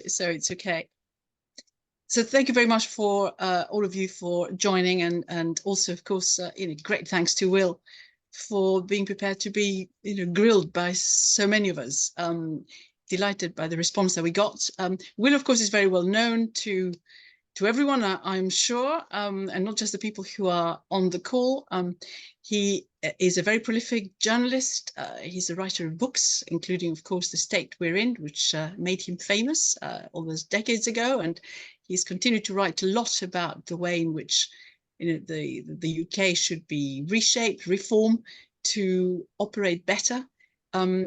So it's okay. So thank you very much for all of you for joining, and also, of course, great thanks to Will for being prepared to be grilled by so many of us. Delighted by the response that we got. Will, of course, is very well known to everyone, I'm sure, and not just the people who are on the call. He is a very prolific journalist. He's a writer of books, including, of course, The State We're In, which made him famous all those decades ago. And he's continued to write a lot about the way in which the UK should be reshaped, reformed to operate better.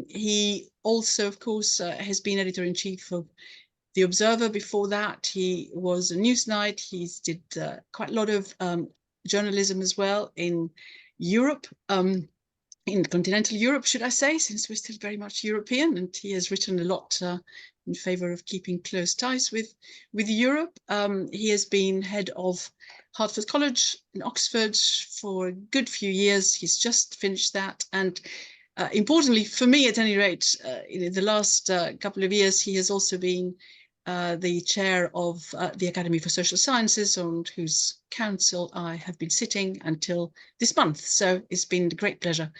He also, of course, has been editor-in-chief of The Observer. Before that, he was a Newsnight. He's did quite a lot of journalism as well in Europe, in continental Europe, should I say, since we're still very much European. And he has written a lot in favor of keeping close ties with Europe. He has been head of Hertford College in Oxford for a good few years. He's just finished that. And importantly, for me at any rate, in the last couple of years, he has also been the chair of the Academy for Social Sciences, on whose council I have been sitting until this month. So it's been a great pleasure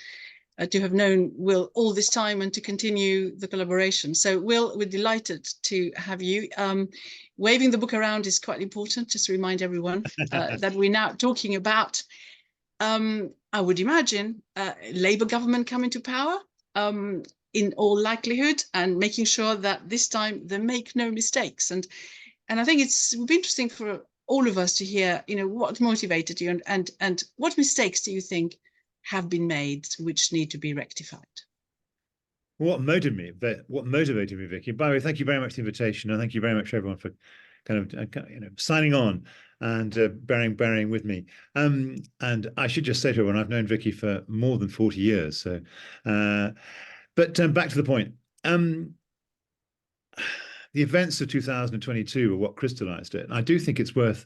to have known Will all this time and to continue the collaboration. So Will, we're delighted to have you. Waving the book around is quite important, just to remind everyone that we're now talking about, I would imagine, Labour government coming to power, in all likelihood, and making sure that this time they make no mistakes. And I think it would be interesting for all of us to hear, what motivated you, and what mistakes do you think have been made which need to be rectified? What motivated me, Vicky? By the way, thank you very much for the invitation, and thank you very much everyone for kind of signing on and bearing with me. And I should just say to everyone, I've known Vicky for more than 40 years. So. But back to the point. The events of 2022 are what crystallized it. And I do think it's worth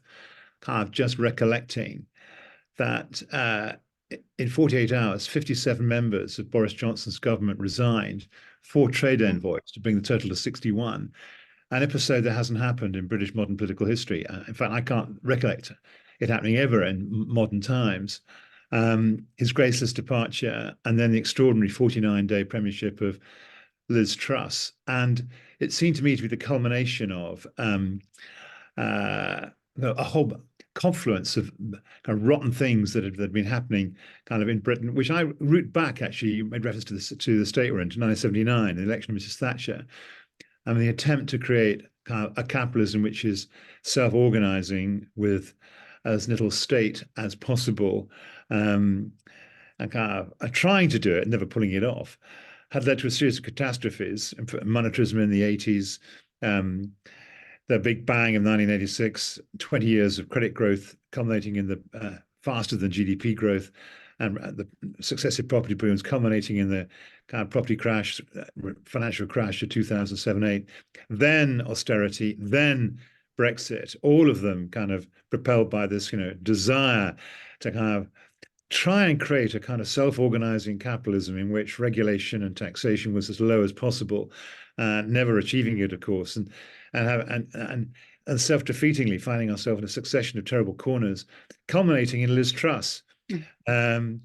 kind of just recollecting that in 48 hours, 57 members of Boris Johnson's government resigned, 4 trade envoys to bring the total to 61. An episode that hasn't happened in British modern political history. In fact, I can't recollect it happening ever in modern times. His graceless departure, and then the extraordinary 49-day premiership of Liz Truss. And it seemed to me to be the culmination of a whole confluence of kind of rotten things that had been happening kind of in Britain, which I root back, actually, you made reference to the state we're in, to 1979, the election of Mrs. Thatcher. I mean, the attempt to create kind of a capitalism which is self-organizing with as little state as possible, and kind of trying to do it, never pulling it off, had led to a series of catastrophes. Monetarism in the 80s, the Big Bang of 1986, 20 years of credit growth culminating in the faster than GDP growth, and the successive property booms culminating in the kind of property crash, financial crash of 2007-8, then austerity, then Brexit, all of them kind of propelled by this, desire to kind of try and create a kind of self-organizing capitalism in which regulation and taxation was as low as possible, never achieving it, of course, and self-defeatingly finding ourselves in a succession of terrible corners, culminating in Liz Truss. And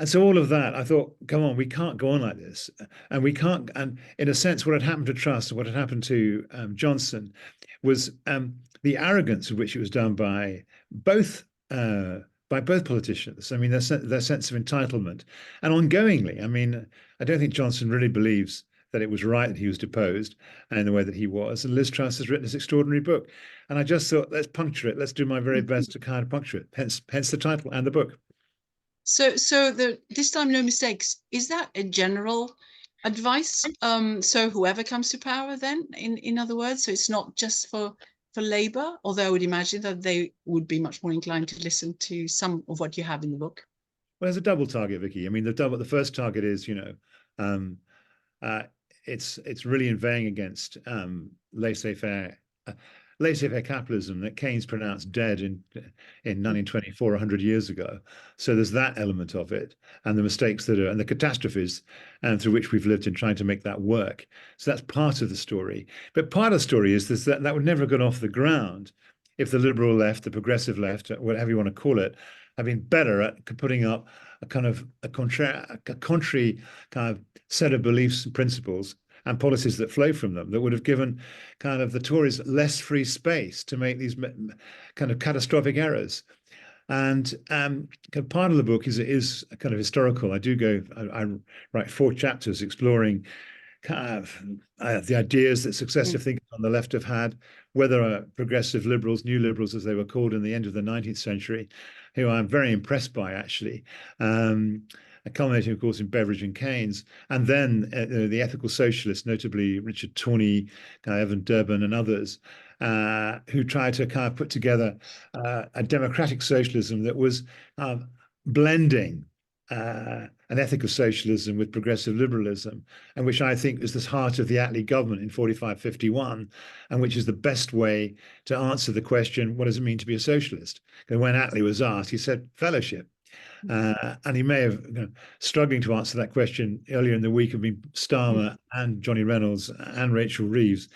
so all of that, I thought, come on, we can't go on like this. And we can't, and in a sense, what had happened to Truss and what had happened to Johnson was the arrogance of which it was done by both politicians. I mean, their sense of entitlement, and ongoingly. I mean, I don't think Johnson really believes that it was right that he was deposed in the way that he was. And Liz Truss has written this extraordinary book. And I just thought, let's puncture it. Let's do my very best to kind of puncture it. Hence the title and the book. So this time no mistakes, is that a general advice? So whoever comes to power then, in other words, so it's not just for Labour, although I would imagine that they would be much more inclined to listen to some of what you have in the book. Well, there's a double target, Vicky. I mean, the first target is, it's really inveighing against laissez-faire laissez-faire capitalism that Keynes pronounced dead in 1924, 100 years ago. So there's that element of it, and the mistakes that are, and the catastrophes through which we've lived in trying to make that work. So that's part of the story. But part of the story is this, that would never have gone off the ground if the liberal left, the progressive left, whatever you want to call it, have been better at putting up a kind of a contrary kind of set of beliefs and principles and policies that flow from them that would have given kind of the Tories less free space to make these kind of catastrophic errors. And part of the book is kind of historical. I write 4 chapters exploring kind of the ideas that successive thinkers on the left have had, whether progressive liberals, new liberals as they were called in the end of the 19th century, who I'm very impressed by actually, culminating of course in Beveridge and Keynes, and then the ethical socialists, notably Richard Tawney, Evan Durbin and others, who tried to kind of put together a democratic socialism that was blending an ethical socialism with progressive liberalism, and which I think is the heart of the Attlee government in 45-51, and which is the best way to answer the question, what does it mean to be a socialist? And when Attlee was asked, he said fellowship. And he may have, struggling to answer that question earlier in the week have been Starmer and Johnny Reynolds and Rachel Reeves.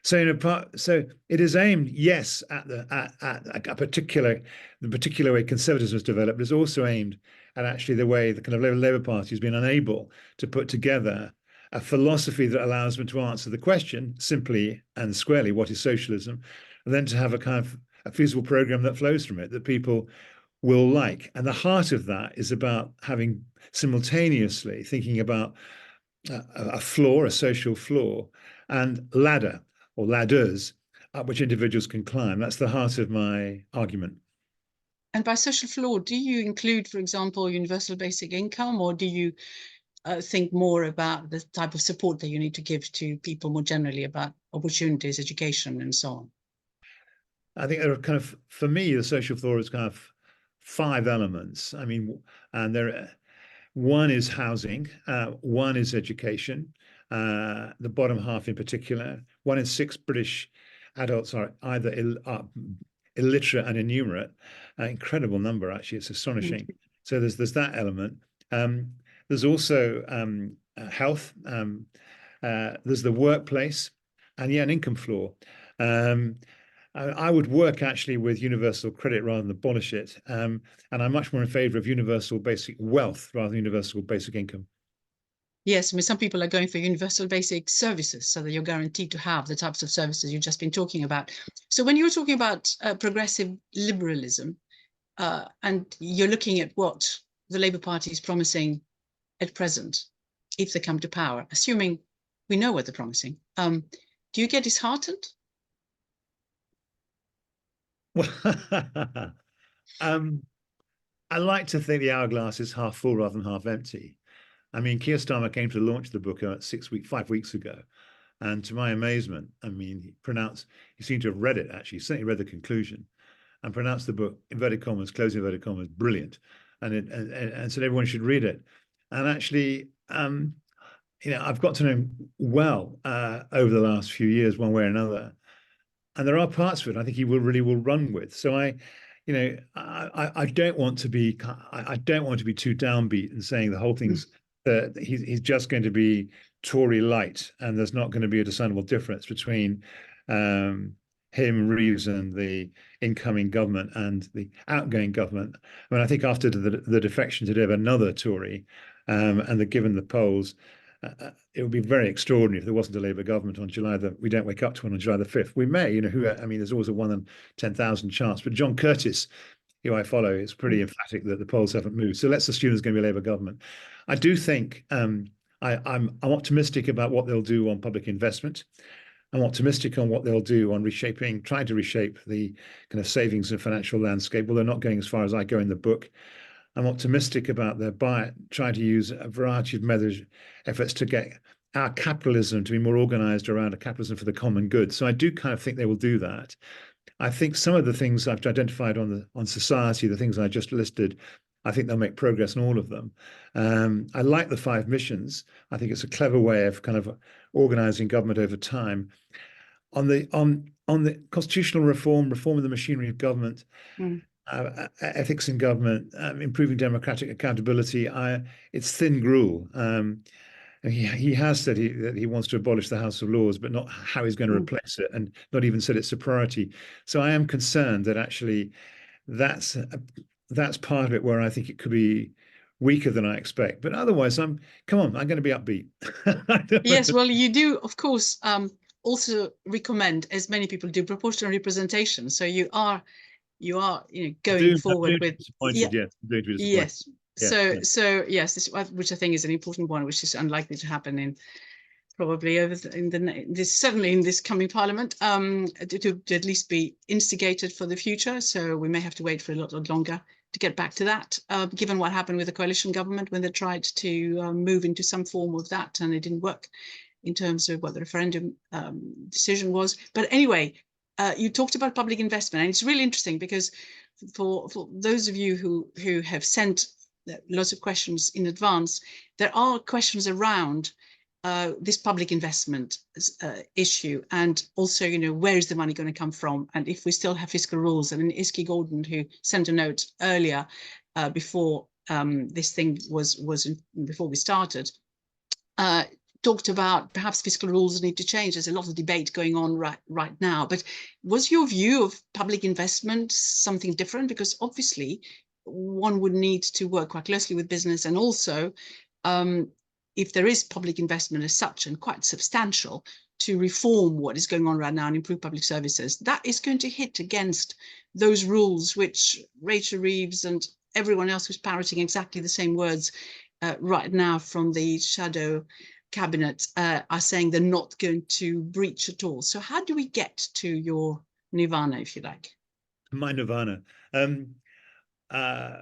So, so it is aimed, yes, at the particular way conservatism has developed, but it's also aimed at actually the way the kind of Labour Party has been unable to put together a philosophy that allows them to answer the question simply and squarely, what is socialism, and then to have a kind of a feasible program that flows from it that people will like. And the heart of that is about having simultaneously thinking about a floor, a social floor, and ladder or ladders up which individuals can climb. That's the heart of my argument. And by social floor, do you include, for example, universal basic income, or do you think more about the type of support that you need to give to people more generally about opportunities, education, and so on? I think there are kind of, for me, the social floor is kind of 5 elements. I mean, and one is housing, one is education, the bottom half in particular. 1 in 6 British adults are either illiterate and innumerate. An incredible number, actually. It's astonishing. So there's that element. There's also health. There's the workplace, and an income floor. I would work actually with universal credit rather than abolish it. And I'm much more in favor of universal basic wealth rather than universal basic income. Yes, I mean, some people are going for universal basic services so that you're guaranteed to have the types of services you've just been talking about. So when you're talking about progressive liberalism, and you're looking at what the Labour Party is promising at present, if they come to power, assuming we know what they're promising, do you get disheartened? Well, I like to think the hourglass is half full rather than half empty. I mean, Keir Starmer came to launch the book 5 weeks ago. And to my amazement, I mean, he seemed to have read it, actually. He certainly read the conclusion and pronounced the book, inverted commas, closing inverted commas, brilliant. And said everyone should read it. And actually, I've got to know him well over the last few years, one way or another. And there are parts of it I think he will run with. So I don't want to be too downbeat and saying the whole thing's he's just going to be Tory light, and there's not going to be a discernible difference between him, Reeves, and the incoming government and the outgoing government. I mean, I think after the defection today of another Tory, and given the polls, it would be very extraordinary if there wasn't a Labour government on we don't wake up to one on July the 5th. We may, there's always a 1 in 10,000 chance. But John Curtis, who I follow, is pretty emphatic that the polls haven't moved. So let's assume there's going to be a Labour government. I do think I'm optimistic about what they'll do on public investment. I'm optimistic on what they'll do on trying to reshape the kind of savings and financial landscape. Well, they're not going as far as I go in the book. I'm optimistic about trying to use a variety of efforts to get our capitalism to be more organized around a capitalism for the common good. So I do kind of think they will do that. I think some of the things I've identified on society, the things I just listed, I think they'll make progress in all of them. I like the 5 missions. I think it's a clever way of kind of organizing government over time. on the constitutional reform of the machinery of government, Mm, ethics in government, improving democratic accountability. It's thin gruel. He has said that he wants to abolish the House of Lords, but not how he's going to mm. replace it, and not even said it's a priority. So I am concerned that actually that's that's part of it where I think it could be weaker than I expect. But otherwise, I'm going to be upbeat. Yes, well, you do, of course, also recommend, as many people do, proportional representation. So going I'm forward doomed to with, be disappointed. Yes, I'm doomed to be disappointed. yes. Yeah, So yeah. yes, which I think is an important one, which is unlikely to happen in probably certainly in this coming parliament, to at least be instigated for the future. So we may have to wait for a lot longer to get back to that, given what happened with the coalition government when they tried to move into some form of that, and it didn't work in terms of what the referendum decision was. But anyway, you talked about public investment, and it's really interesting because for those of you who have sent lots of questions in advance, there are questions around this public investment issue, and also, where is the money going to come from, and if we still have fiscal rules. I mean, Iski Gordon, who sent a note earlier before this thing before we started, talked about perhaps fiscal rules need to change. There's a lot of debate going on right now. But was your view of public investment something different? Because obviously one would need to work quite closely with business, and also if there is public investment as such, and quite substantial, to reform what is going on right now and improve public services, that is going to hit against those rules which Rachel Reeves and everyone else who's parroting exactly the same words right now from the shadow cabinet are saying they're not going to breach at all. So how do we get to your nirvana, if you like? My nirvana. Um, uh,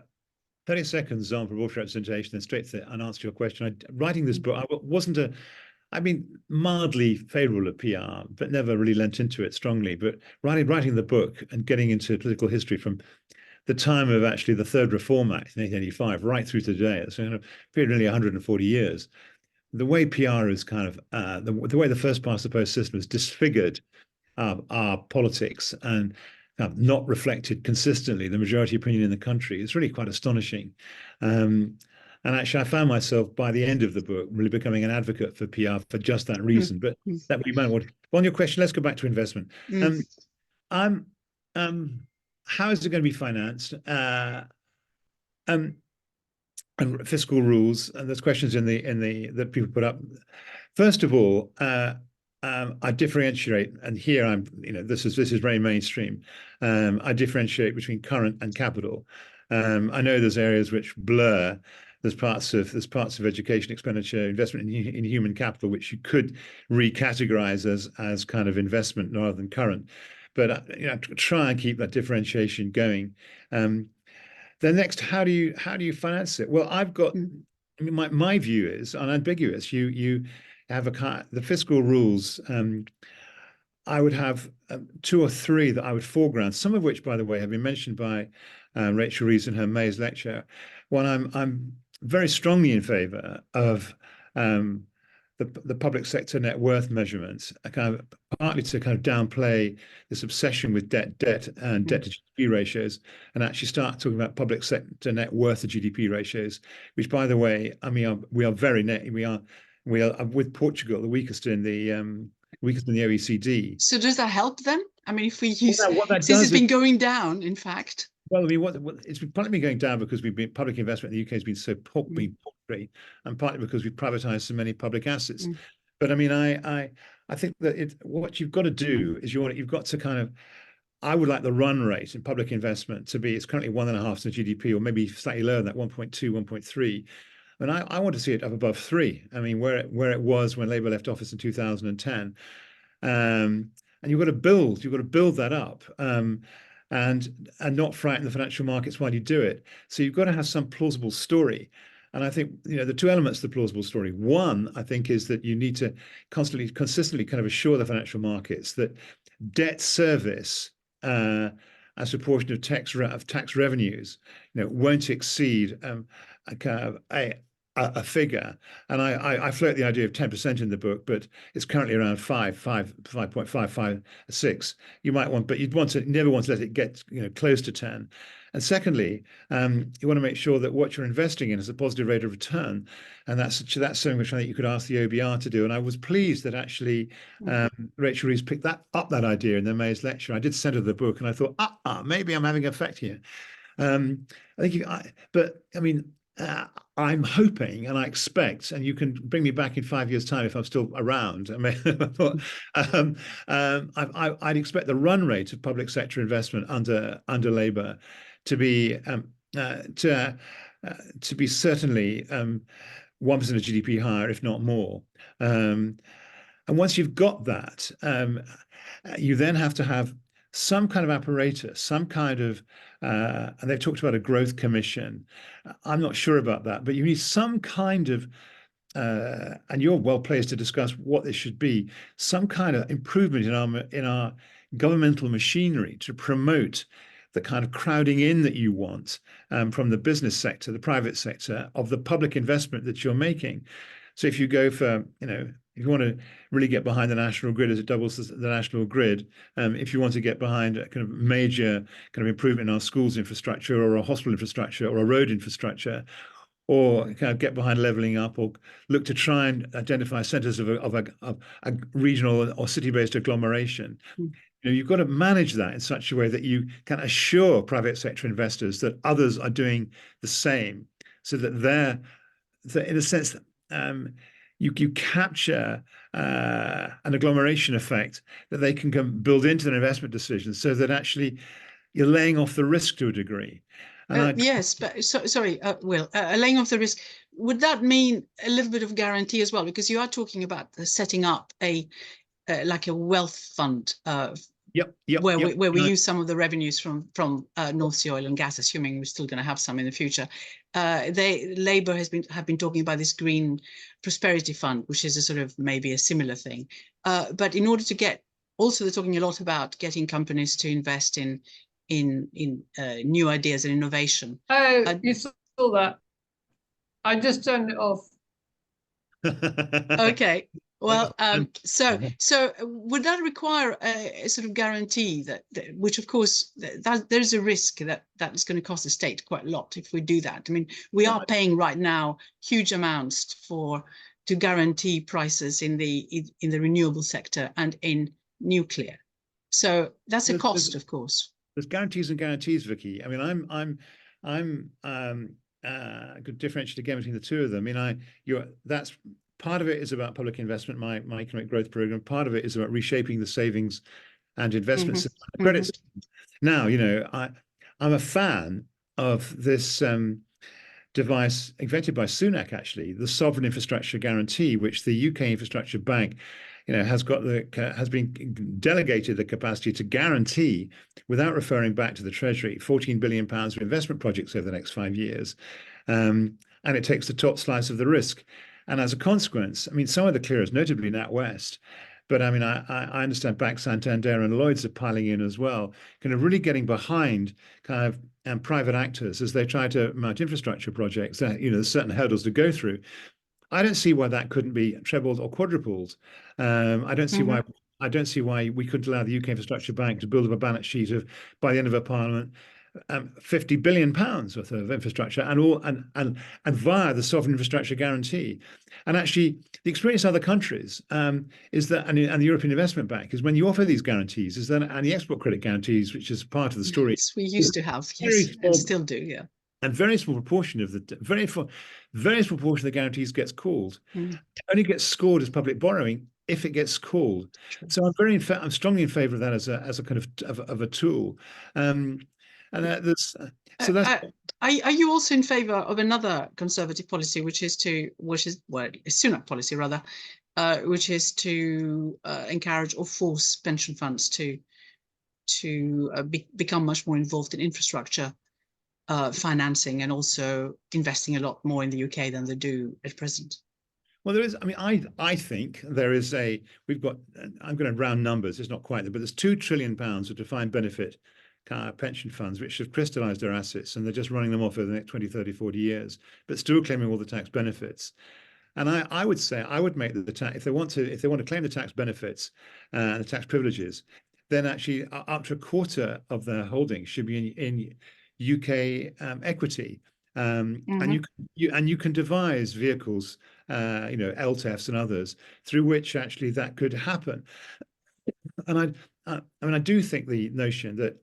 30 seconds on proportional representation, then straight to and answer your question. Writing this book, I've been mildly favorable of PR, but never really lent into it strongly. But writing the book and getting into political history from the time of actually the Third Reform Act in 1885 right through to today, it's a period nearly 140 years. The way PR is kind of the way the first past the post system has disfigured our politics and not reflected consistently the majority opinion in the country is really quite astonishing. And actually, I found myself by the end of the book really becoming an advocate for PR for just that reason. But that we might want. On your question, let's go back to investment. I'm how is it going to be financed? And fiscal rules, and there's questions in the that people put up. First of all, I differentiate, and here this is very mainstream. I differentiate between current and capital. I know there's areas which blur. There's parts of education expenditure, investment in human capital, which you could recategorize as kind of investment rather than current. But try and keep that differentiation going. Then next, how do you finance it? Well, I've got. I mean, my view is unambiguous. You have the fiscal rules. I would have two or three that I would foreground. Some of which, by the way, have been mentioned by Rachel Reeves in her May's lecture. One, I'm very strongly in favour of the public sector net worth measurements, kind of partly to kind of downplay this obsession with debt and debt to GDP ratios, and actually start talking about public sector net worth to GDP ratios, which, by the way, I mean, we are very net. We are with Portugal the weakest in the OECD. So does that help then? I mean, if we use, what that since does it's been going down, in fact. Well, I mean, it's partly been going down because public investment in the UK has been so paltry, and partly because we've privatized so many public assets. But I mean, I think that what you've got to do is you've got to kind of. I would like the run rate in public investment to be, it's currently 1.5% of GDP, or maybe slightly lower than that, 1.2, 1.3. And I want to see it up above 3. I mean, where it was when Labour left office in 2010. And you've got to build that up. And not frighten the financial markets while you do it. So you've got to have some plausible story. And I think the two elements of the plausible story. One, I think, is that you need to consistently kind of assure the financial markets that debt service as a proportion of tax revenues, won't exceed a kind of a figure, and I float the idea of 10% in the book, but it's currently around 5.556. You might want, but you'd want to never want to let it get close to 10. And secondly, you want to make sure that what you're investing in is a positive rate of return, and that's something which I think you could ask the OBR to do. And I was pleased that actually Rachel Reeves picked that idea in the May's lecture. I did send her the book, and I thought, maybe I'm having an effect here. I think, but I mean. I'm hoping and I expect, and you can bring me back in 5 years' time if I'm still around. I mean, I'd expect the run rate of public sector investment under Labour to be certainly 1% of GDP higher, if not more. And once you've got that, you then have to have some kind of apparatus, some kind of, and they've talked about a growth commission. I'm not sure about that, but you need some kind of, and you're well placed to discuss what this should be, some kind of improvement in our governmental machinery to promote the kind of crowding in that you want from the business sector, the private sector, of the public investment that you're making. So if you go for, if you want to really get behind the national grid as it doubles the national grid, if you want to get behind a kind of major kind of improvement in our schools infrastructure or our hospital infrastructure or our road infrastructure, or kind of get behind levelling up, or look to try and identify centres of a regional or city-based agglomeration, you've got to manage that in such a way that you can assure private sector investors that others are doing the same, so that in a sense, you capture an agglomeration effect that they can build into their investment decisions, so that actually you're laying off the risk to a degree. Yes, but sorry, Will, laying off the risk, would that mean a little bit of guarantee as well? Because you are talking about setting up like a wealth fund where we use some of the revenues from North Sea oil and gas, assuming we're still going to have some in the future. Labour have been talking about this green prosperity fund, which is a sort of maybe a similar thing. But in order to get, also they're talking a lot about getting companies to invest in new ideas and innovation. Oh, you saw that. I just turned it off. Okay. Well, so would that require a sort of guarantee that which of course there's a risk that is going to cost the state quite a lot if we do that. I mean, we are paying right now huge amounts to guarantee prices in the renewable sector and in nuclear. So that's a cost, of course. There's guarantees and guarantees, Vicky. I mean, I'm could differentiate again between the two of them. I mean, that's part of it is about public investment, my economic growth program. Part of it is about reshaping the savings and investment system, credit system. Now, I'm a fan of this device invented by Sunak, actually, the sovereign infrastructure guarantee, which the UK Infrastructure Bank, has been delegated the capacity to guarantee, without referring back to the Treasury, £14 billion of investment projects over the next 5 years, and it takes the top slice of the risk. And as a consequence, I mean, some of the clearers, notably NatWest, but I mean, I understand Bank Santander and Lloyds are piling in as well, kind of really getting behind kind of private actors as they try to mount infrastructure projects. There's certain hurdles to go through. I don't see why that couldn't be trebled or quadrupled. I don't see why. I don't see why we couldn't allow the UK Infrastructure Bank to build up a balance sheet of, by the end of a parliament, £50 billion worth of infrastructure, and via the sovereign infrastructure guarantee. And actually, the experience in other countries is that, and the European Investment Bank, is when you offer these guarantees, is that, and the export credit guarantees, which is part of the story. Yes, we used to have, yes, and still do, yeah. And very small proportion of the very small proportion of the guarantees gets called. It only gets scored as public borrowing if it gets called. True. So I'm strongly in favour of that as a kind of a tool. Are you also in favour of another Conservative policy, which is Sunak policy rather, which is to encourage or force pension funds to become much more involved in infrastructure financing, and also investing a lot more in the UK than they do at present? Well, there is. I mean, I think there is we've got. I'm going to round numbers. It's not quite there, but there's £2 trillion of defined benefit kind of pension funds which have crystallized their assets and they're just running them off over the next 20, 30, 40 years, but still claiming all the tax benefits. And I would say I would make the tax, if they want to claim the tax benefits and the tax privileges, then actually up to a quarter of their holdings should be in UK equity. And you can devise vehicles, LTEFs and others, through which actually that could happen. And I do think the notion that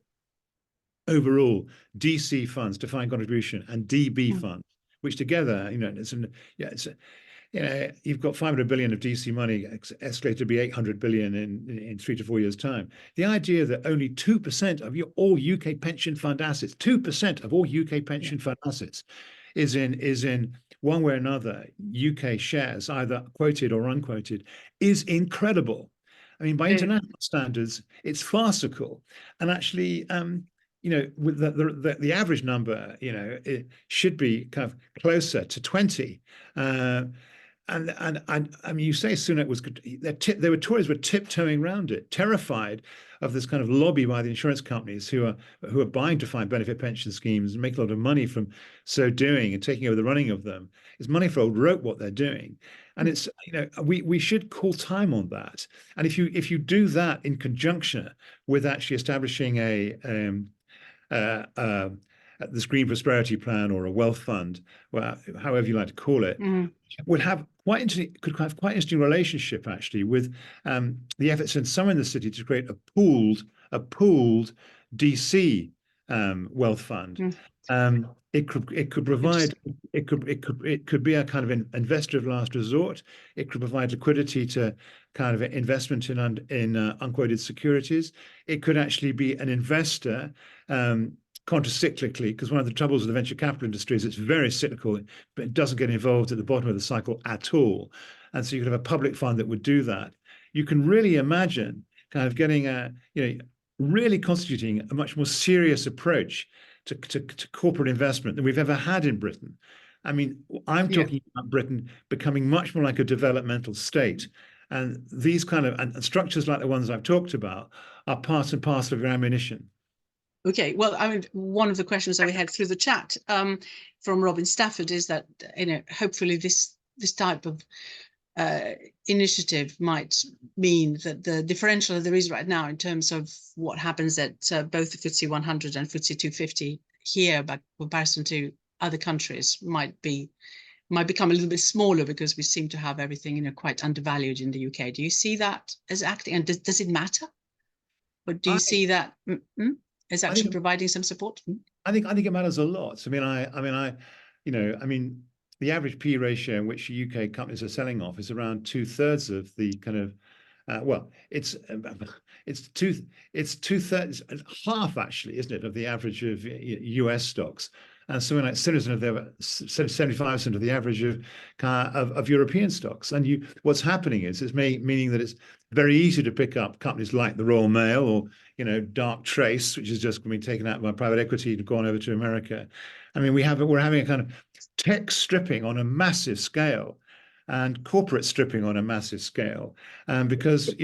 overall DC funds, defined contribution, and DB funds, which together, you've got 500 billion of DC money escalated to be 800 billion in 3 to 4 years' time. The idea that only 2% of all UK pension fund assets, 2% of all UK pension fund assets is in one way or another UK shares, either quoted or unquoted, is incredible. I mean, by international standards, it's farcical. And actually, with the average number, it should be kind of closer to 20. And I mean, you say Sunak was good. Tories were tiptoeing around it, terrified of this kind of lobby by the insurance companies who are buying defined benefit pension schemes and make a lot of money from so doing and taking over the running of them. It's money for old rope what they're doing, and it's we should call time on that. And if you do that in conjunction with actually establishing this green prosperity plan or a wealth fund, well, however you like to call it, could have quite interesting relationship actually with the efforts in some in the city to create a pooled DC wealth fund. It could provide it could be a kind of investor of last resort. It could provide liquidity to kind of investment in unquoted securities. It could actually be an investor countercyclically, because one of the troubles with the venture capital industry is it's very cyclical, but it doesn't get involved at the bottom of the cycle at all. And so you could have a public fund that would do that. You can really imagine kind of getting really constituting a much more serious approach to corporate investment than we've ever had in Britain. I mean, I'm talking about Britain becoming much more like a developmental state. And these kind of and structures like the ones I've talked about are part and parcel of your ammunition. Okay, well, I mean, one of the questions that we had through the chat from Robin Stafford is that, hopefully this type of initiative might mean that the differential that there is right now in terms of what happens at both the FTSE 100 and FTSE 250 here, by comparison to other countries, might become a little bit smaller because we seem to have everything, quite undervalued in the UK. Do you see that as acting, and does it matter? Or do you see that as actually providing some support? I think it matters a lot. I mean, the average P ratio in which UK companies are selling off is around 2/3 of the kind of, it's 2/3, half actually, isn't it, of the average of US stocks, and something like 75% of the average of European stocks. And what's happening is it's meaning that it's very easy to pick up companies like the Royal Mail or Dark Trace, which has just been taken out by private equity and gone over to America. I mean, we're having a kind of tech stripping on a massive scale and corporate stripping on a massive scale, because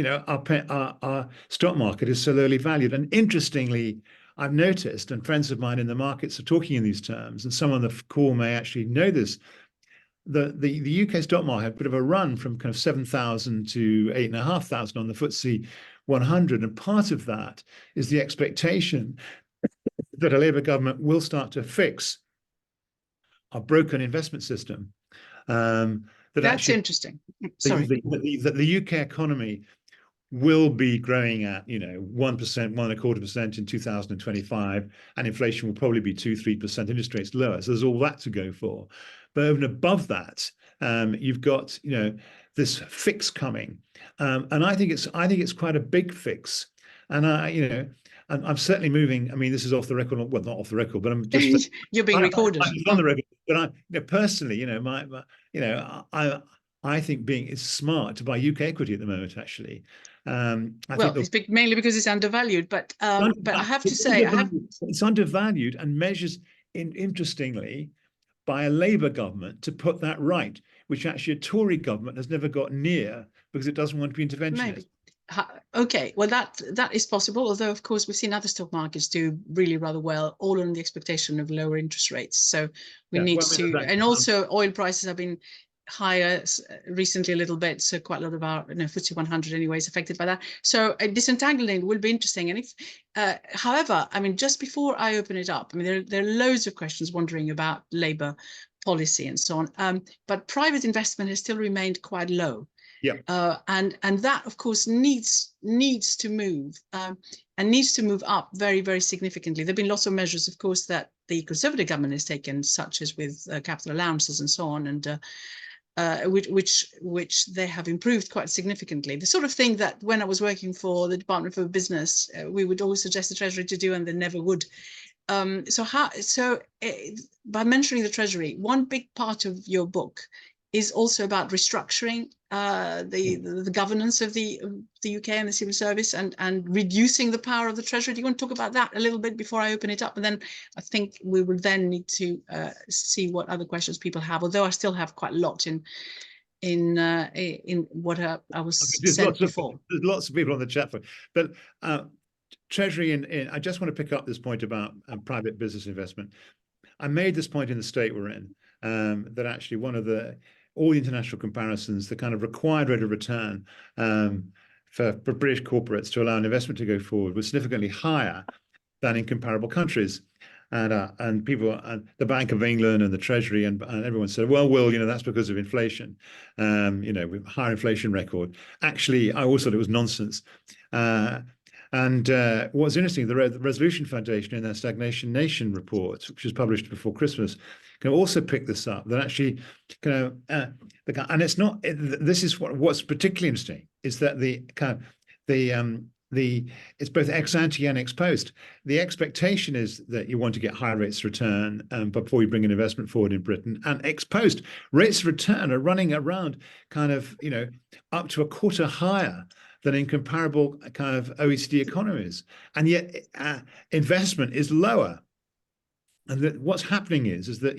our stock market is so lowly valued. And interestingly, I've noticed, and friends of mine in the markets are talking in these terms, and some on the call may actually know this, the UK stock market had a bit of a run from kind of 7,000 to 8,500 on the FTSE 100. And part of that is the expectation that a Labour government will start to fix our broken investment system. That's interesting. Sorry. The UK economy will be growing at 1%, 1.25% in 2025, and inflation will probably be 2-3%. Interest rates lower, so there's all that to go for. But over and above that, you've got this fix coming, and I think it's quite a big fix. And I'm certainly moving. I mean, this is off the record. Well, not off the record, but I'm just you're being recorded. I'm on the record. But personally, I think it's smart to buy UK equity at the moment. Actually, it's mainly because it's undervalued. But I have to say, it's undervalued and measures interestingly by a Labour government to put that right, which actually a Tory government has never got near because it doesn't want to be interventionist. Okay, well that is possible, although of course we've seen other stock markets do really rather well, all on the expectation of lower interest rates. So we need to, and also oil prices have been higher recently a little bit, so quite a lot of our FTSE 100 anyway is affected by that. So disentangling will be interesting. And if, however, I mean, just before I open it up, I mean, there are loads of questions wondering about Labour policy and so on, but private investment has still remained quite low. Yeah. And that, of course, needs to move and needs to move up very, very significantly. There have been lots of measures, of course, that the Conservative government has taken, such as with capital allowances and so on, and which they have improved quite significantly. The sort of thing that when I was working for the Department for Business, we would always suggest the Treasury to do, and they never would. So by mentioning the Treasury, one big part of your book is also about restructuring the governance of the UK and the civil service, and reducing the power of the Treasury. Do you want to talk about that a little bit before I open it up? And then I think we will then need to see what other questions people have, although I still have quite a lot in what I was said before. There's lots of people on the chat, but Treasury, and I just want to pick up this point about private business investment. I made this point in the state we're in, that actually one of all the international comparisons, the kind of required rate of return for British corporates to allow an investment to go forward was significantly higher than in comparable countries. And people, and the Bank of England and the Treasury and everyone said, well, Will, that's because of inflation, with higher inflation record. Actually, I always thought it was nonsense. And what's interesting, the Resolution Foundation in their Stagnation Nation report, which was published before Christmas, can also pick this up. That actually, and it's not. This is what's particularly interesting is that it's both ex ante and ex post. The expectation is that you want to get higher rates of return before you bring an investment forward in Britain, and ex post rates of return are running around up to a quarter higher than in comparable kind of OECD economies, and yet investment is lower. And what's happening is that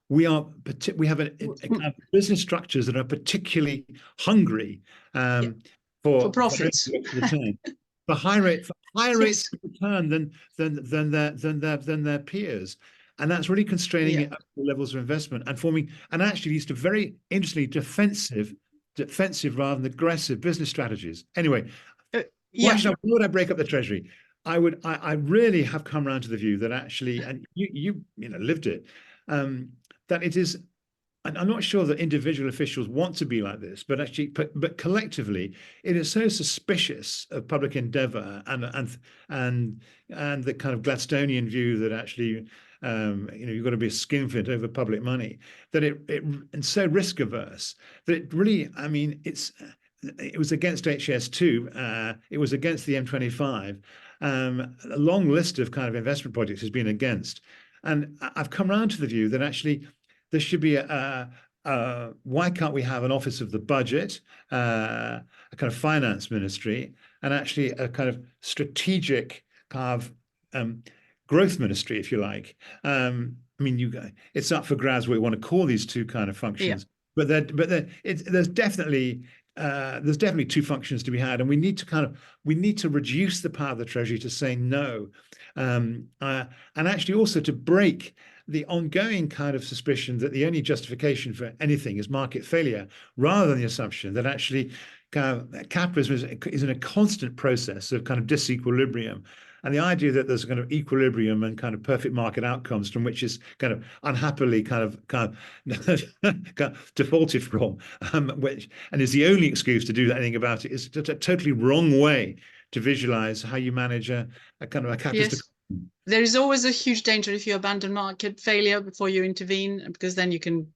we have a kind of business structures that are particularly hungry for profits, for high rates of return than their peers, and that's really constraining the levels of investment and actually leads to very interestingly defensive rather than aggressive business strategies. Anyway, why would I break up the Treasury? I really have come around to the view that actually, and you lived it, that it is. And I'm not sure that individual officials want to be like this, but actually, but collectively, it is so suspicious of public endeavour and the kind of Gladstonian view that actually, you've got to be a skinflint over public money, that it and so risk averse that it really, I mean, it was against HS2, it was against the M25. A long list of kind of investment projects has been against, and I've come around to the view that actually there should be why can't we have an office of the budget, a kind of finance ministry, and actually a kind of strategic kind of growth ministry, if you like. I mean, it's up for grabs what we want to call these two kind of functions, but there's definitely two functions to be had, and we need to reduce the power of the Treasury to say no, and actually also to break the ongoing kind of suspicion that the only justification for anything is market failure, rather than the assumption that actually capitalism is in a constant process of kind of disequilibrium. And the idea that there's a kind of equilibrium and kind of perfect market outcomes from which is kind of unhappily kind of defaulted from, which and is the only excuse to do anything about it, is a totally wrong way to visualize how you manage a kind of a capitalist. Yes. There is always a huge danger if you abandon market failure before you intervene, because then you can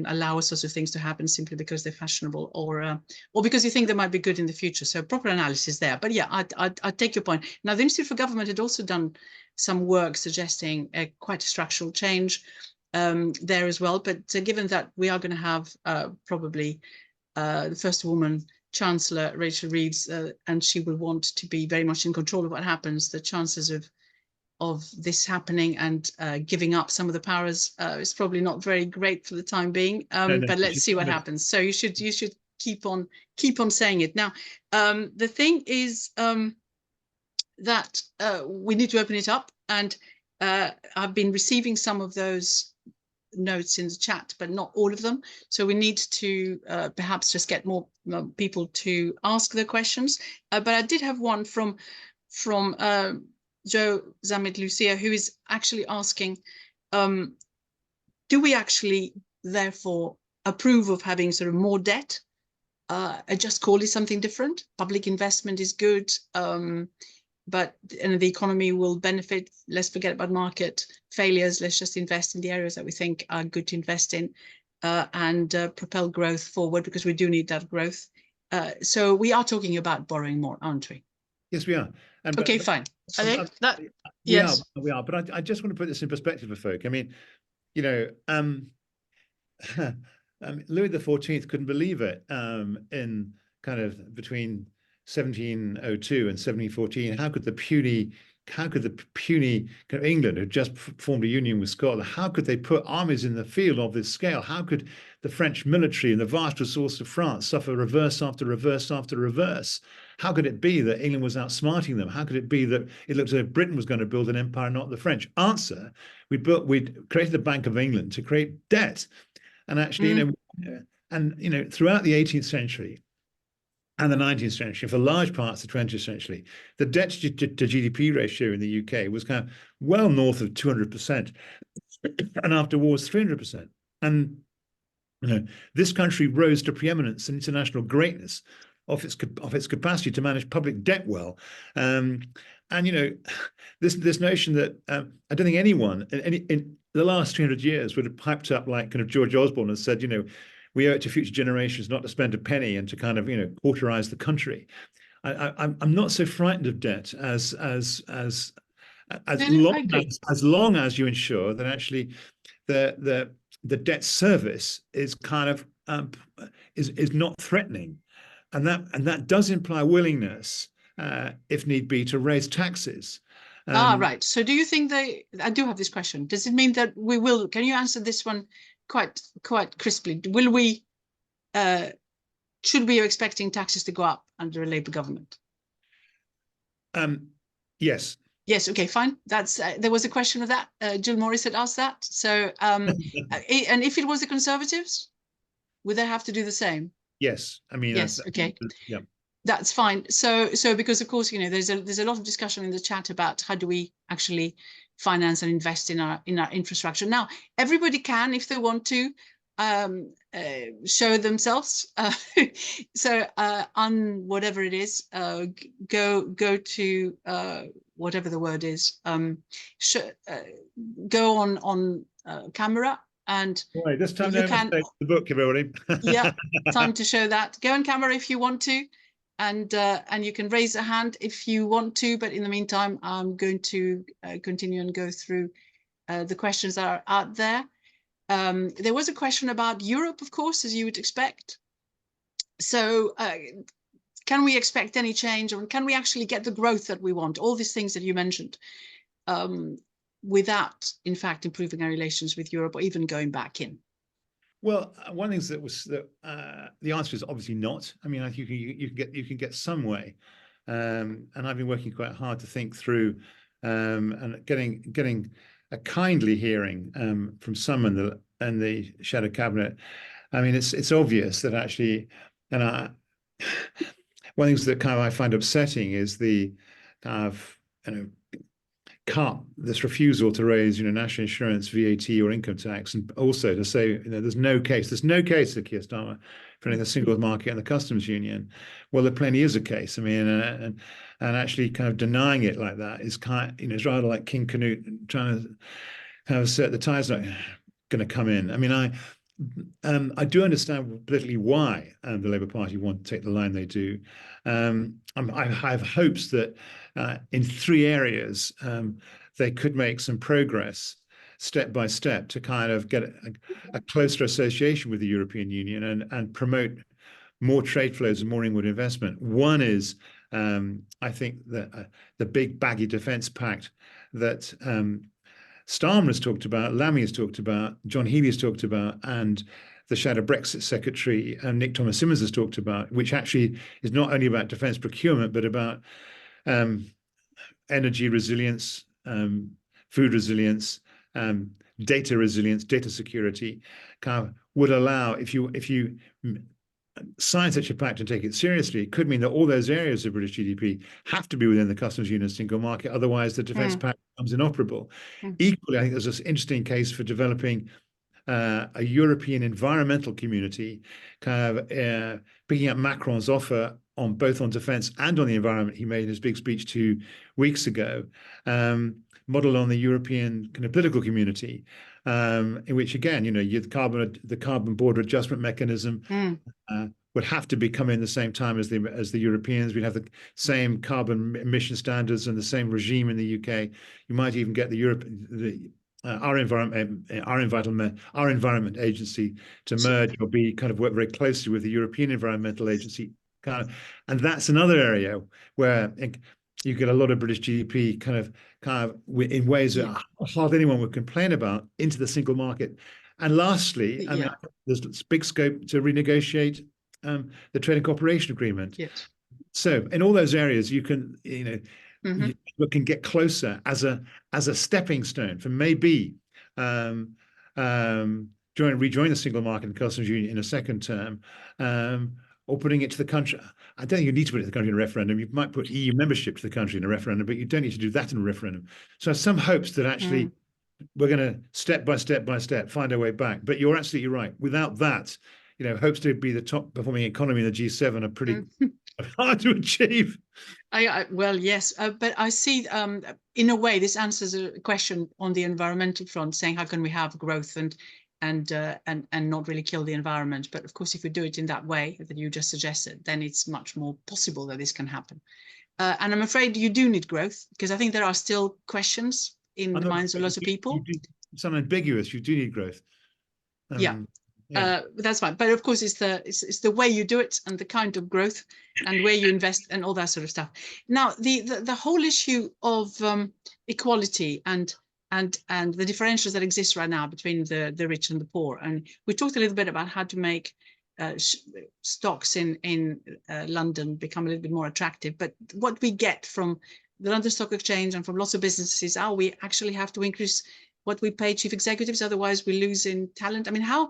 allow all sorts of things to happen simply because they're fashionable, or because you think they might be good in the future. So proper analysis there. But yeah, I take your point. Now, the Institute for Government had also done some work suggesting quite a structural change there as well. But given that we are going to have probably the first woman Chancellor, Rachel Reeves, and she will want to be very much in control of what happens, the chances of this happening and giving up some of the powers is probably not very great for the time being. But let's see what happens. So you should keep on saying it. Now, the thing is that we need to open it up, and I've been receiving some of those notes in the chat, but not all of them. So we need to perhaps just get more people to ask their questions. But I did have one from Joe Zamit Lucia, who is actually asking, do we actually therefore approve of having sort of more debt? Just call it something different. Public investment is good, but the economy will benefit. Let's forget about market failures. Let's just invest in the areas that we think are good to invest in, and propel growth forward, because we do need that growth. So we are talking about borrowing more, aren't we? Yes, we are. Okay, fine. I think that, yes, we are. But I just want to put this in perspective for folk. I mean, you know, Louis XIV couldn't believe it in kind of between 1702 and 1714. How could the puny kind of England, who just formed a union with Scotland, how could they put armies in the field of this scale? How could the French military and the vast resource of France suffer reverse after reverse after reverse? How could it be that England was outsmarting them? How could it be that it looked as if Britain was going to build an empire, not the French? Answer: we'd created the Bank of England to create debt, and actually, you know, throughout the 18th century and the 19th century, for large parts of the 20th century, the debt to GDP ratio in the UK was kind of well north of 200%, and after wars 300%. And you know, this country rose to preeminence and international greatness of its capacity to manage public debt well. And you know, this notion that I don't think anyone in the last 300 years would have piped up like kind of George Osborne and said, you know, we owe it to future generations not to spend a penny and to kind of, you know, cauterize the country. I'm not so frightened of debt as long as you ensure that actually the debt service is kind of is not threatening, and that does imply willingness, if need be, to raise taxes. Right. So do you think I do have this question. Does it mean that we will, can you answer this one quite crisply? Will we, should we be expecting taxes to go up under a Labour government? Yes. Yes. Okay, fine. That's, there was a question of that. Jill Morris had asked that. So, and if it was the Conservatives, would they have to do the same? Yes. I mean, yes. Okay. Yeah. That's fine. So because of course, you know, there's a lot of discussion in the chat about how do we actually finance and invest in our infrastructure. Now, everybody can, if they want to, show themselves. So on whatever it is, go to whatever the word is. Go on camera. And right, this time you can the book, everybody. Yeah, time to show that. Go on camera if you want to. And you can raise a hand if you want to, but in the meantime, I'm going to continue and go through the questions that are out there. There was a question about Europe, of course, as you would expect. So can we expect any change, or can we actually get the growth that we want? All these things that you mentioned, without, in fact, improving our relations with Europe or even going back in. Well, one of the things that the answer is obviously not. I mean, I think you can get some way, and I've been working quite hard to think through and getting a kindly hearing from some in the shadow cabinet. I mean, it's obvious that actually, and one of the things that kind of I find upsetting is the kind of, you know, this refusal to raise, you know, national insurance, VAT, or income tax, and also to say, you know, there's no case of Keir Starmer for the single market and the customs union. Well, there plainly is a case. I mean, and actually kind of denying it like that is kind, you know, it's rather like King Canute trying to kind of assert the tide's not going to come in. I mean, I do understand politically why the Labour Party want to take the line they do. I have hopes that in 3 areas they could make some progress step by step to kind of get a closer association with the European Union and promote more trade flows and more inward investment. One is, I think, that the big baggy defence pact that Starmer has talked about, Lammy has talked about, John Healey has talked about, and the Shadow Brexit Secretary, Nick Thomas-Symonds, has talked about, which actually is not only about defence procurement, but about energy resilience, food resilience, data resilience, data security, kind of would allow, if you sign such a pact and take it seriously, it could mean that all those areas of British GDP have to be within the customs union single market. Otherwise, the defence pact becomes inoperable. Equally, I think there's this interesting case for developing a European environmental community, kind of picking up Macron's offer on both on defence and on the environment he made in his big speech 2 weeks ago, modelled on the European kind of political community, in which again, the carbon border adjustment mechanism would have to be coming in the same time as the Europeans. We'd have the same carbon emission standards and the same regime in the UK. You might even get our environment agency to merge or be kind of work very closely with the European Environmental Agency, and that's another area where you get a lot of British GDP kind of in ways that hardly anyone would complain about into the single market. And lastly, I mean, there's big scope to renegotiate the trade and cooperation agreement. Yes. So in all those areas, you can, you can get closer as a stepping stone for maybe rejoin the single market and customs union in a second term, or putting it to the country. I don't think you need to put it to the country in a referendum. You might put EU membership to the country in a referendum, but you don't need to do that in a referendum. So I have some hopes that actually we're going to step by step find our way back. But you're absolutely right. Without that, hopes to be the top performing economy in the G7 are pretty hard to achieve. Well, yes, but I see, in a way, this answers a question on the environmental front, saying how can we have growth and not really kill the environment. But of course, if we do it in that way that you just suggested, then it's much more possible that this can happen. And I'm afraid you do need growth, because I think there are still questions in the minds of lots of people. It's unambiguous. You do need growth. That's fine, but of course it's the way you do it and the kind of growth and where you invest and all that sort of stuff. Now the whole issue of equality and the differentials that exist right now between the rich and the poor, and we talked a little bit about how to make stocks in London become a little bit more attractive. But what we get from the London Stock Exchange and from lots of businesses, we actually have to increase what we pay chief executives, otherwise we lose in talent. I mean, how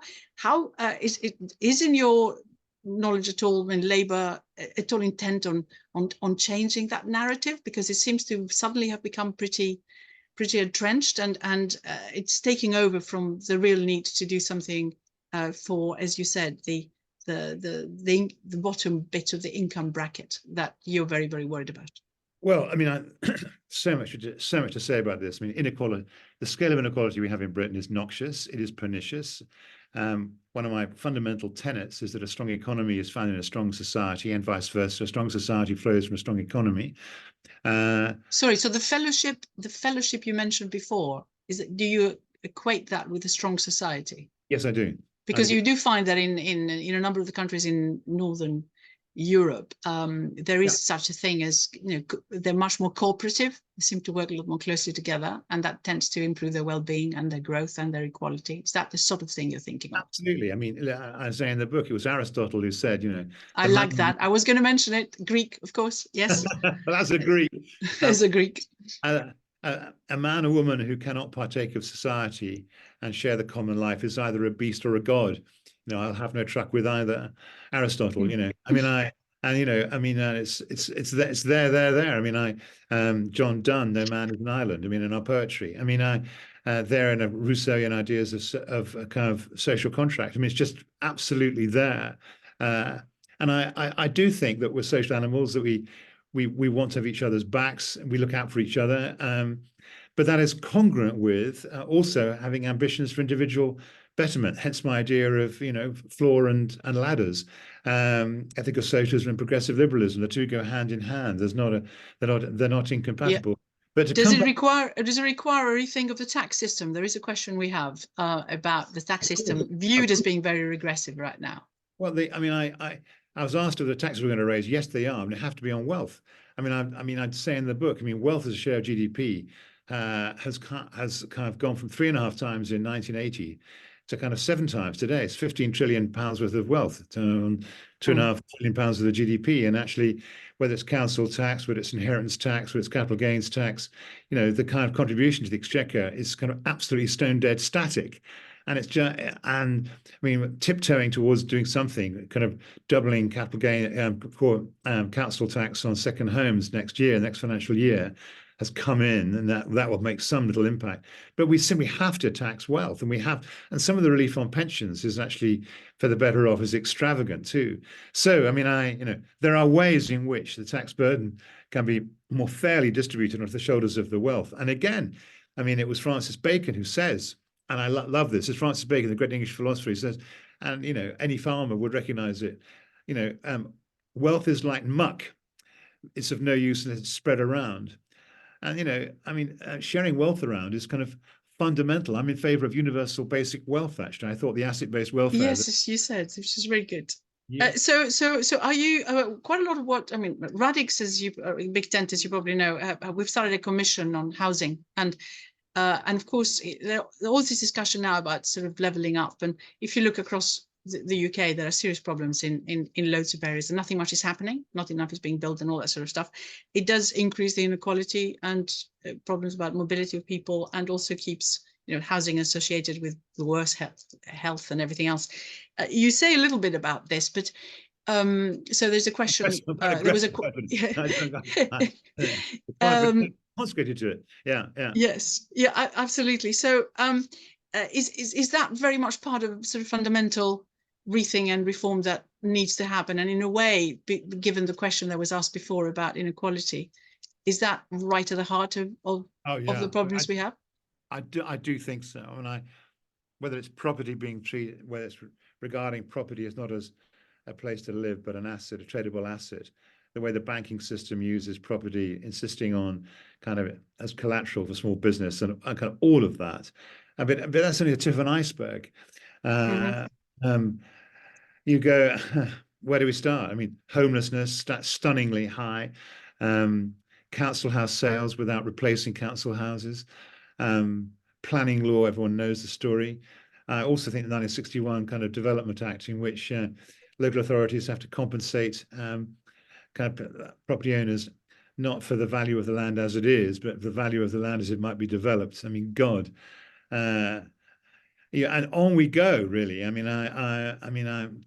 is in your knowledge at all, when Labour at all intent on changing that narrative, because it seems to suddenly have become pretty entrenched, and it's taking over from the real need to do something for, as you said, the bottom bit of the income bracket that you're very, very worried about. Well, I mean, so much to say about this. I mean, inequality, the scale of inequality we have in Britain is noxious. It is pernicious. One of my fundamental tenets is that a strong economy is found in a strong society, and vice versa. A strong society flows from a strong economy. Sorry, so the fellowship you mentioned before, do you equate that with a strong society? Yes, I do. Because you do find that in a number of the countries in Northern Europe, there is such a thing as, they're much more cooperative. They seem to work a lot more closely together, and that tends to improve their well-being and their growth and their equality. Is that the sort of thing you're thinking of? Absolutely. I mean, I say in the book, it was Aristotle who said, I like that. I was going to mention it. Greek, of course. Yes. That's a Greek. As a Greek. A man or woman who cannot partake of society and share the common life is either a beast or a god. I'll have no truck with either. Aristotle, it's there. I mean, John Donne, No Man is an Island. I mean, in our poetry. I mean, there in a Rousseauian ideas of a kind of social contract. I mean, it's just absolutely there. And I do think that we're social animals, that we want to have each other's backs, and we look out for each other. But that is congruent with also having ambitions for individual betterment. Hence my idea of floor and ladders. Ethical socialism and progressive liberalism, the two go hand in hand. They're not incompatible. Yeah. But does it require a rethink of the tax system? There is a question we have about the tax system viewed as being very regressive right now. Well, I was asked if the taxes were going to raise. Yes, they are, and they have to be on wealth. I'd say in the book, wealth as a share of GDP has kind of gone from 3.5 times in 1980 to kind of 7 times today. It's 15 trillion pounds worth of wealth, £2.5 trillion pounds of the GDP. And actually, whether it's council tax, whether it's inheritance tax, whether it's capital gains tax, the kind of contribution to the exchequer is kind of absolutely stone dead static. And it's just, and I mean, tiptoeing towards doing something, kind of doubling capital gain, council tax on second homes next year, next financial year, has come in, and that will make some little impact. But we simply have to tax wealth, and some of the relief on pensions is actually for the better off, is extravagant too. So, I mean, there are ways in which the tax burden can be more fairly distributed onto the shoulders of the wealth. And again, I mean, it was Francis Bacon who says, and I love this, it's Francis Bacon, the great English philosopher, he says, and any farmer would recognize it, wealth is like muck. It's of no use unless it's spread around. And, I mean, sharing wealth around is kind of fundamental. I'm in favor of universal basic wealth, actually. I thought the asset-based welfare. Yes, as you said, which is very good. Yeah. So are you quite a lot of what, I mean, Radix, as you, Big Tent, as you probably know, we've started a commission on housing, and of course, there all this discussion now about sort of levelling up. And if you look across the UK, there are serious problems in loads of areas, and nothing much is happening. Not enough is being built, and all that sort of stuff. It does increase the inequality and problems about mobility of people, and also keeps housing associated with the worst health and everything else. You say a little bit about this, but so there's a question. There was a consecrated to it. Yeah. Yes, yeah, absolutely. So is that very much part of sort of fundamental rethink and reform that needs to happen? And in a way, given the question that was asked before about inequality, is that right at the heart of the problems we have? I do think so. And whether it's property being treated, whether it's regarding property as not as a place to live, but an asset, a tradable asset, the way the banking system uses property, insisting on kind of as collateral for small business, and kind of all of that. But that's only the tip of an iceberg. You go, where do we start? I mean, homelessness, that's stunningly high. Council house sales without replacing council houses. Planning law, everyone knows the story. I also think the 1961 kind of Development Act, in which local authorities have to compensate kind of property owners, not for the value of the land as it is, but the value of the land as it might be developed. I mean, God. And on we go, really. I mean, I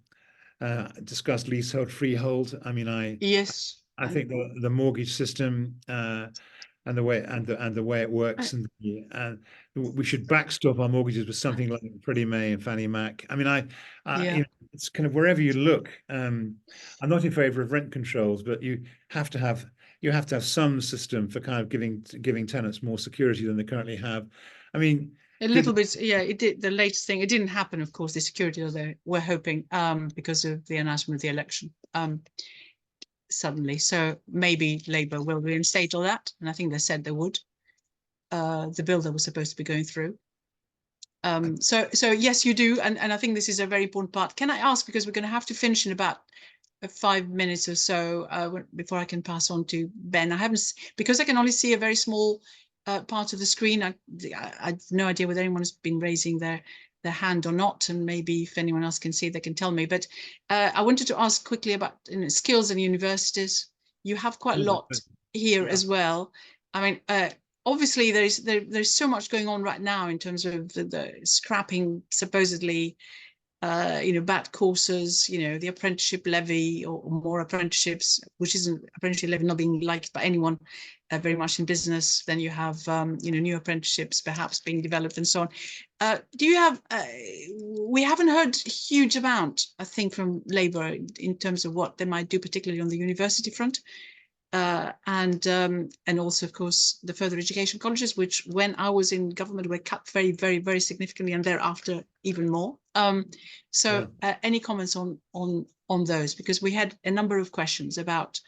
discussed leasehold, freehold. I mean, I think the mortgage system and the way it works, and we should backstop our mortgages with something like Freddie Mae and Fannie Mac. I mean, it's kind of wherever you look. I'm not in favor of rent controls, but you have to have some system for kind of giving tenants more security than they currently have. I mean, a little bit, yeah. It did. The latest thing, it didn't happen, of course, the security they were hoping, because of the announcement of the election suddenly. So maybe Labour will reinstate all that, and I think they said they would. The bill that was supposed to be going through. So yes, you do, and I think this is a very important part. Can I ask, because we're going to have to finish in about 5 minutes or so before I can pass on to Ben. Because I can only see a very small part of the screen. I've no idea whether anyone has been raising their hand or not, and maybe if anyone else can see, they can tell me. But I wanted to ask quickly about skills in universities. You have quite a lot here as well. I mean, obviously there's so much going on right now in terms of the scrapping supposedly bad courses, the apprenticeship levy or more apprenticeships, which isn't apprenticeship levy not being liked by anyone very much in business. Then you have new apprenticeships perhaps being developed and so on. Do you have? We haven't heard a huge amount, I think, from Labour in terms of what they might do, particularly on the university front. And also, of course, the further education colleges, which when I was in government were cut very, very, very significantly, and thereafter even more. Any comments on those? Because we had a number of questions about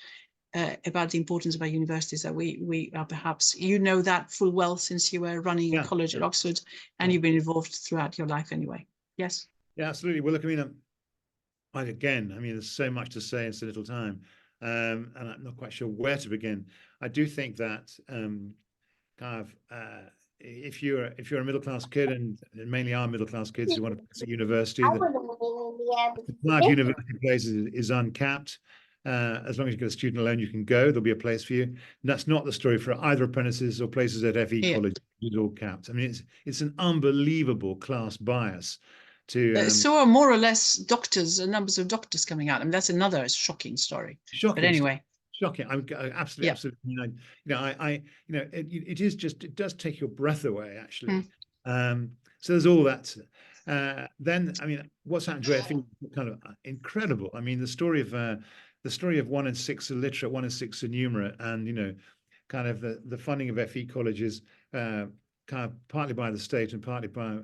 the importance of our universities that we are perhaps, that full well since you were running a college at Oxford, and you've been involved throughout your life anyway. Yes. Yeah, absolutely. Well, look, there's so much to say in so little time. And I'm not quite sure where to begin. I do think that if you're a middle class kid, and mainly our middle class kids who want to pass at university, the supply of university places is uncapped. As long as you get a student loan, you can go. There'll be a place for you. And that's not the story for either apprentices or places at FE college. It's all capped. I mean, it's an unbelievable class bias. So are more or less doctors, numbers of doctors coming out. I mean, that's another shocking story. Shocking. But anyway. Shocking. I'm absolutely, absolutely. It is just, it does take your breath away, actually. So there's all that. Then, I mean, what's happened to FE is kind of incredible. I mean, the story of 1 in 6 illiterate, 1 in 6 enumerate, and kind of the funding of FE colleges, kind of partly by the state and partly by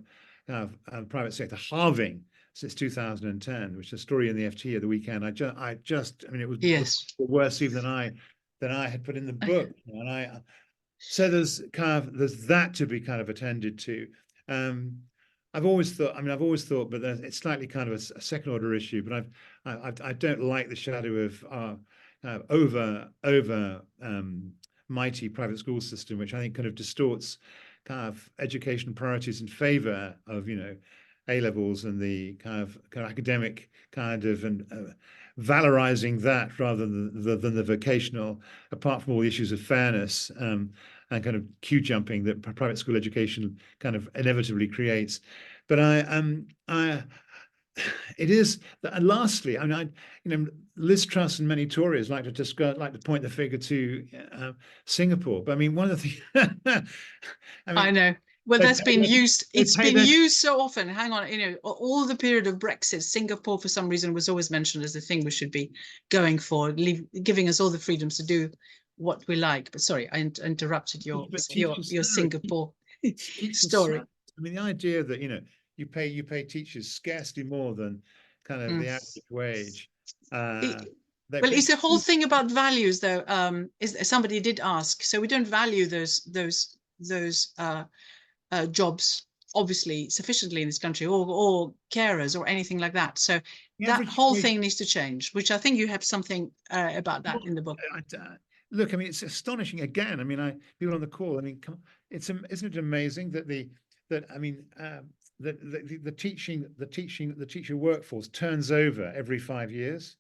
the private sector halving since 2010, which is a story in the FT of the weekend. I mean, it was worse even than I had put in the book. And so there's that to be kind of attended to. I've always thought, but it's slightly kind of a second order issue. But I don't like the shadow of over mighty private school system, which I think kind of distorts kind of education priorities in favor of A-levels and the kind of academic and valorizing that rather than the vocational, apart from all the issues of fairness and kind of queue jumping that private school education kind of inevitably creates. But it is, and lastly, I mean, Liz Truss and many Tories like to point the finger to Singapore. But I mean, one of the things I know. Well, that's been used. It's been used so often. Hang on, all the period of Brexit, Singapore for some reason was always mentioned as the thing we should be going for, giving us all the freedoms to do what we like. But sorry, I interrupted your Singapore story. I mean, the idea that you pay teachers scarcely more than kind of the average wage. Well, it's the whole thing about values, though. Somebody did ask, so we don't value those jobs obviously sufficiently in this country, or carers or anything like that. So that whole thing needs to change, which I think you have something about that in the book. Look, I mean, it's astonishing again. I mean, people on the call, I mean, isn't it amazing that the teacher workforce turns over every 5 years?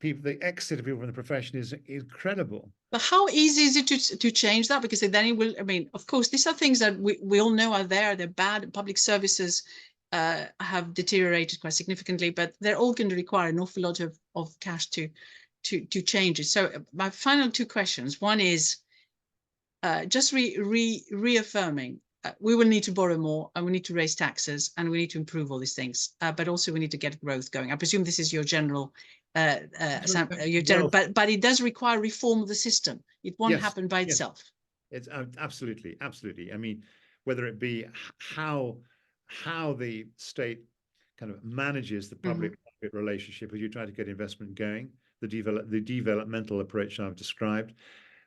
The exit of people from the profession is incredible. But how easy is it to change that? Because then it will, I mean, of course, these are things that we all know are there. They're bad. Public services have deteriorated quite significantly, but they're all going to require an awful lot of cash to change it. So my final 2 questions. One is just reaffirming. We will need to borrow more, and we need to raise taxes, and we need to improve all these things. But also we need to get growth going. I presume this is your general, but it does require reform of the system. It won't happen by itself. It's absolutely. I mean, whether it be how the state kind of manages the public-private relationship as you try to get investment going, the developmental approach I've described,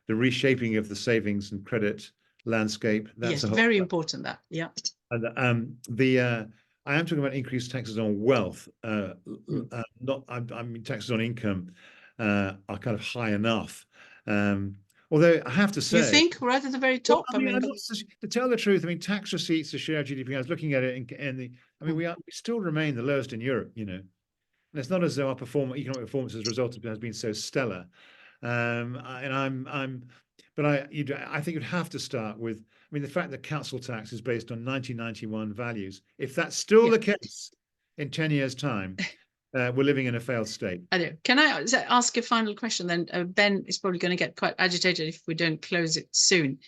the reshaping of the savings and credit landscape. That's very important. That and I am talking about increased taxes on wealth. I mean, taxes on income are kind of high enough. Although I have to say, you think right at the very top. Well, I mean, to tell the truth, I mean, tax receipts to share of GDP. I was looking at it, I mean, we still remain the lowest in Europe. And it's not as though our economic performance as a result of it has been so stellar. But I think you'd have to start with, I mean, the fact that council tax is based on 1991 values. If that's still the case in 10 years' time, we're living in a failed state. I know. Can I ask a final question then? Ben is probably going to get quite agitated if we don't close it soon.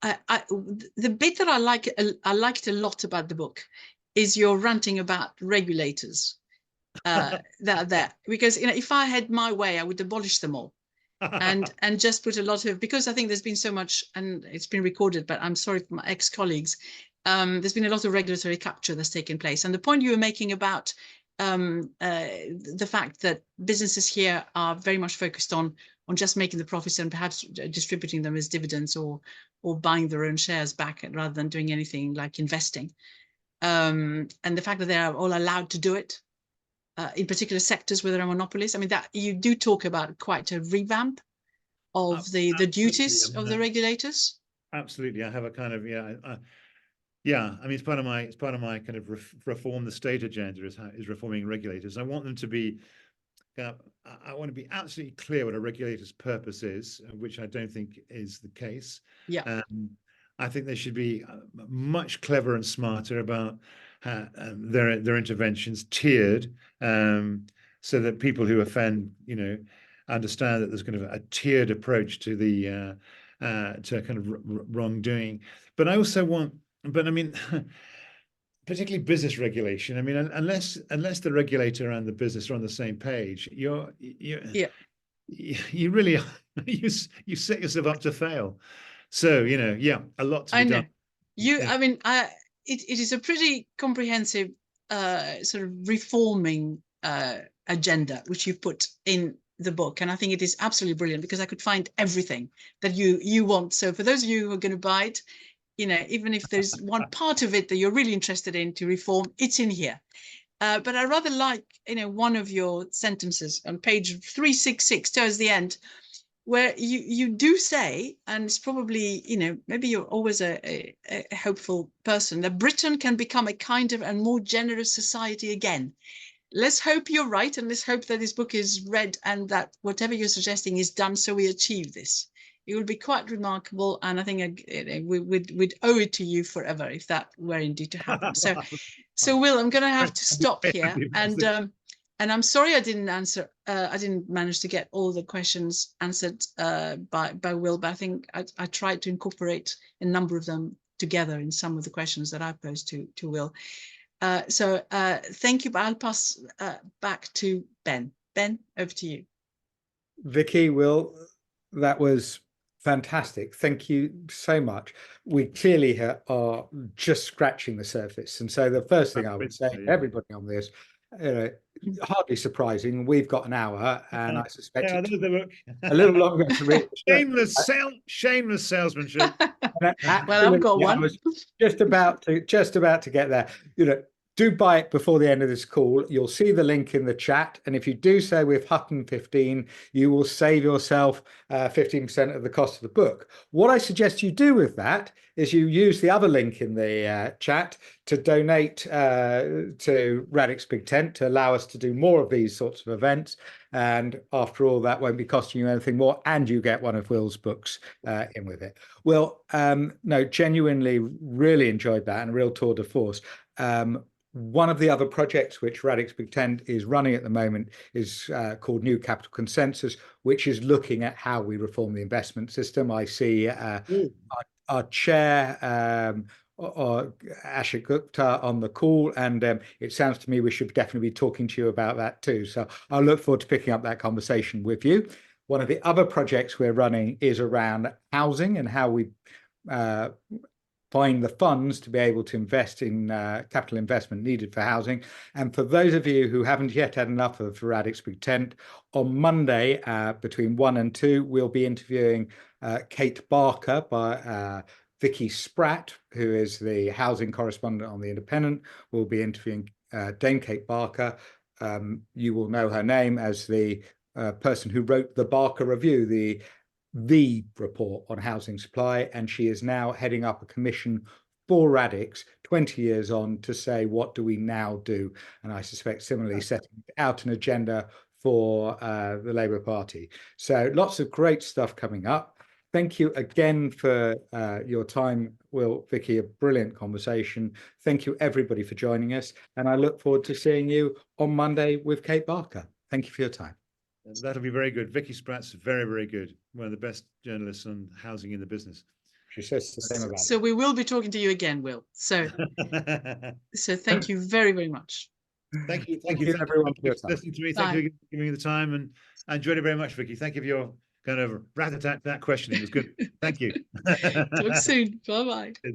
The bit that I liked a lot about the book is your ranting about regulators that are there. Because if I had my way, I would abolish them all. and just put a lot of, because I think there's been so much, and it's been recorded, but I'm sorry for my ex-colleagues, there's been a lot of regulatory capture that's taken place. And the point you were making about the fact that businesses here are very much focused on just making the profits and perhaps distributing them as dividends or buying their own shares back rather than doing anything like investing. And the fact that they are all allowed to do it, in particular sectors where there are monopolies. I mean, that you do talk about quite a revamp of the duties of the regulators. Absolutely. I have a kind of, yeah. I mean, it's part of my kind of reform the state agenda is reforming regulators. I want them to be, I want to be absolutely clear what a regulator's purpose is, which I don't think is the case. Yeah. I think they should be much clever and smarter about their interventions, tiered, so that people who offend, understand that there's kind of a tiered approach to the to kind of wrongdoing. But I also want, I mean, particularly business regulation. I mean, unless the regulator and the business are on the same page, you really you set yourself up to fail. So a lot to be done. I mean, it is a pretty comprehensive sort of reforming agenda which you put in the book, and I think it is absolutely brilliant because I could find everything that you want. So for those of you who are going to buy it, even if there's one part of it that you're really interested in to reform, it's in here. But I rather like, one of your sentences on page 366 towards the end, where you do say, and it's probably, maybe you're always a hopeful person, that Britain can become a kinder and more generous society again. Let's hope you're right, and let's hope that this book is read and that whatever you're suggesting is done so we achieve this. It would be quite remarkable, and I think we'd owe it to you forever if that were indeed to happen. So Will, I'm going to have to stop here, and I'm sorry I didn't answer. I didn't manage to get all the questions answered by Will, but I think I tried to incorporate a number of them together in some of the questions that I posed to Will. So thank you, but I'll pass back to Ben. Ben, over to you. Vicky, Will, that was fantastic. Thank you so much. We clearly are just scratching the surface. And so the first thing I would say to everybody on this, hardly surprising, we've got an hour, and I suspect it's a little longer to read. Shameless salesmanship. Well, I've got one. I was just about to get there. Do buy it before the end of this call. You'll see the link in the chat, and if you do so with Hutton 15, you will save yourself 15% of the cost of the book. What I suggest you do with that is you use the other link in the chat to donate to Radix Big Tent to allow us to do more of these sorts of events. And after all, that won't be costing you anything more, and you get one of Will's books in with it. Well, no, genuinely really enjoyed that, and a real tour de force. One of the other projects which Radix Big Tent is running at the moment is called New Capital Consensus, which is looking at how we reform the investment system. I see our chair, Ashik Gupta, on the call, and it sounds to me we should definitely be talking to you about that too. So I'll look forward to picking up that conversation with you. One of the other projects we're running is around housing and how we find the funds to be able to invest in capital investment needed for housing. And for those of you who haven't yet had enough of Radix Big Tent, on Monday between 1 and 2, we'll be interviewing Kate Barker by Vicky Spratt, who is the housing correspondent on The Independent. We'll be interviewing Dame Kate Barker. You will know her name as the person who wrote the Barker Review, the report on housing supply, and she is now heading up a commission for Radix 20 years on to say, what do we now do? And I suspect similarly setting out an agenda for the Labour Party. So lots of great stuff coming up. Thank you again for your time, Will, Vicky, a brilliant conversation. Thank you everybody for joining us, and I look forward to seeing you on Monday with Kate Barker. Thank you for your time. That'll be very good. Vicky Spratt's very, very good. One of the best journalists on housing in the business. She says the same about So we will be talking to you again, Will. So thank you very, very much. Thank you everyone for listening to me. Thank you for giving me the time, and I enjoyed it very much, Vicky. Thank you for your kind of rat-a-tat questioning. It was good. Thank you. Talk soon. Bye-bye.